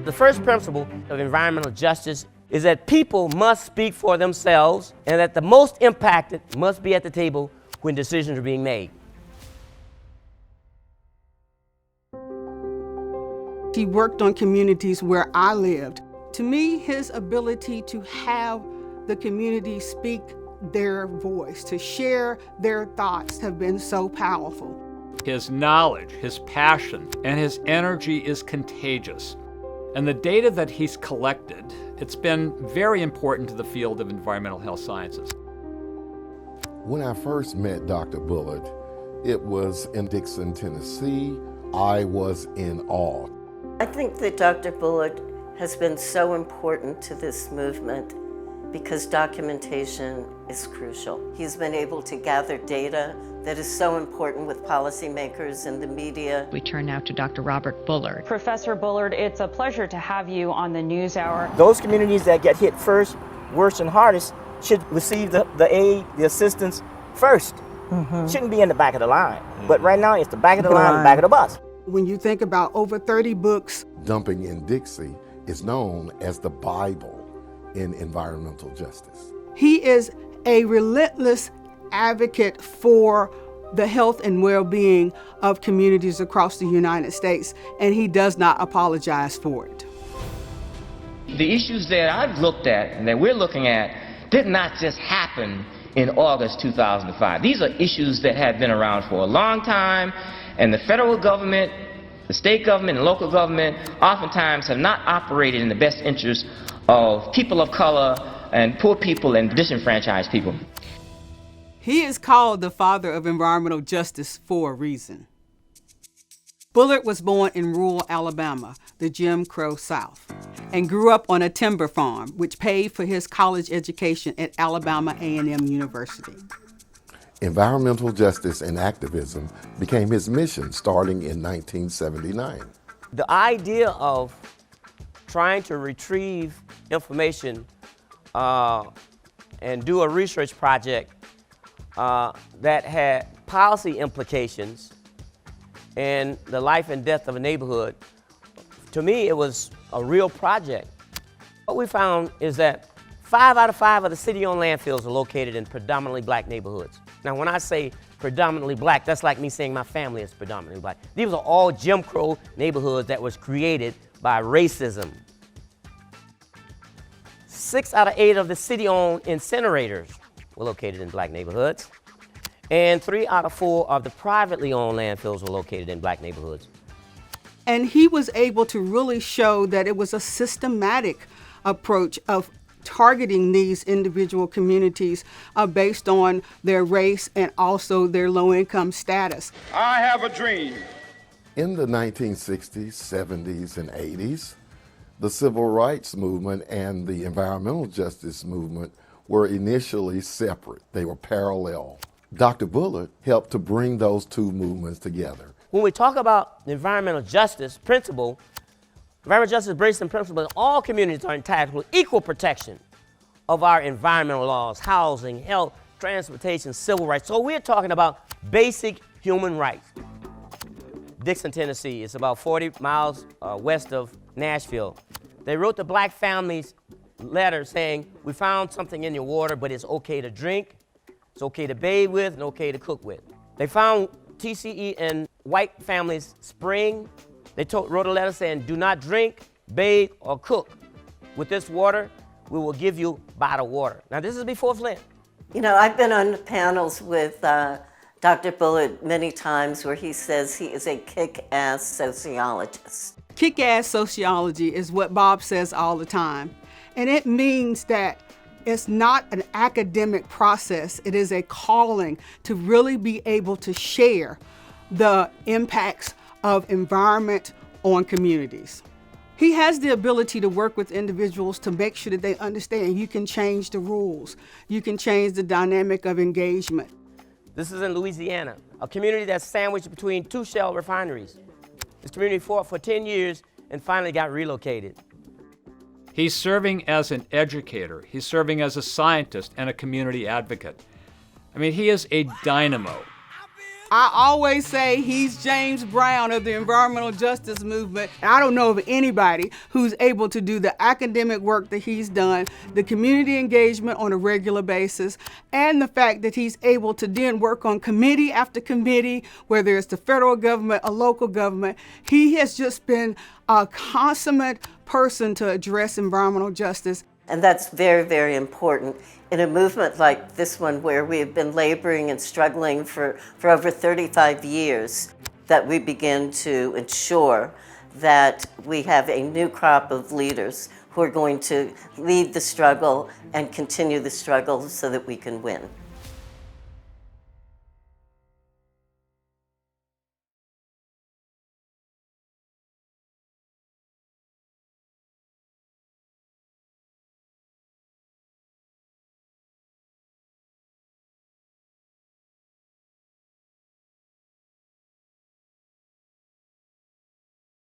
The first principle of environmental justice is that people must speak for themselves and that the most impacted must be at the table when decisions are being made. He worked on communities where I lived. To me, his ability to have the community speak their voice, to share their thoughts, have been so powerful. His knowledge, his passion, and his energy is contagious. And the data that he's collected, it's been very important to the field of environmental health sciences. When I first met Dr. Bullard, it was in Dixon, Tennessee. I was in awe. I think that Dr. Bullard has been so important to this movement because documentation is crucial. He's been able to gather data that is so important with policymakers and the media. We turn now to Dr. Robert Bullard. Professor Bullard, it's a pleasure to have you on the NewsHour. Those communities that get hit first, worst, and hardest should receive the aid, the assistance first. Shouldn't be in the back of the line. But right now, it's the back of the line, the back of the bus. When you think about over 30 books, Dumping in Dixie is known as the Bible in environmental justice. he is a relentless advocate for the health and well-being of communities across the United States, and he does not apologize for it. The issues that I've looked at and that we're looking at did not just happen in August 2005. These are issues that have been around for a long time, and the federal government, the state government, and local government oftentimes have not operated in the best interest of people of color and poor people and disenfranchised people. He is called the father of environmental justice for a reason. Bullard was born in rural Alabama, the Jim Crow South, and grew up on a timber farm, which paid for his college education at Alabama A&M University. Environmental justice and activism became his mission starting in 1979. The idea of trying to retrieve information and do a research project that had policy implications in the life and death of a neighborhood, to me it was a real project. What we found is that 5 out of 5 of the city-owned landfills are located in predominantly black neighborhoods. Now when I say predominantly black, that's like me saying my family is predominantly black. These are all Jim Crow neighborhoods that was created by racism. 6 out of 8 of the city-owned incinerators were located in black neighborhoods. And 3 out of 4 of the privately owned landfills were located in black neighborhoods. And he was able to really show that it was a systematic approach of targeting these individual communities based on their race and also their low-income status. I have a dream. In the 1960s, 70s, and 80s, the civil rights movement and the environmental justice movement were initially separate. They were parallel. Dr. Bullard helped to bring those two movements together. When we talk about environmental justice principle, environmental justice based on principle that all communities are entitled to equal protection of our environmental laws, housing, health, transportation, civil rights. So we're talking about basic human rights. Dixon, Tennessee is about 40 miles west of Nashville. They wrote the black families letter saying, we found something in your water, but it's okay to drink, it's okay to bathe with, and okay to cook with. They found TCE in white families' spring. They wrote a letter saying, do not drink, bathe, or cook with this water. We will give you bottled water. Now, this is before Flint. You know, I've been on panels with Dr. Bullard many times where he says he is a kick-ass sociologist. Kick-ass sociology is what Bob says all the time. And it means that it's not an academic process. It is a calling to really be able to share the impacts of environment on communities. He has the ability to work with individuals to make sure that they understand you can change the rules. You can change the dynamic of engagement. This is in Louisiana, a community that's sandwiched between 2 shell refineries. This community fought for 10 years and finally got relocated. He's serving as an educator, he's serving as a scientist and a community advocate. I mean, he is a dynamo. I always say he's James Brown of the environmental justice movement. I don't know of anybody who's able to do the academic work that he's done, the community engagement on a regular basis, and the fact that he's able to then work on committee after committee, whether it's the federal government or local government. He has just been a consummate person to address environmental justice. And that's very, very important in a movement like this one, where we have been laboring and struggling for over 35 years, that we begin to ensure that we have a new crop of leaders who are going to lead the struggle and continue the struggle so that we can win.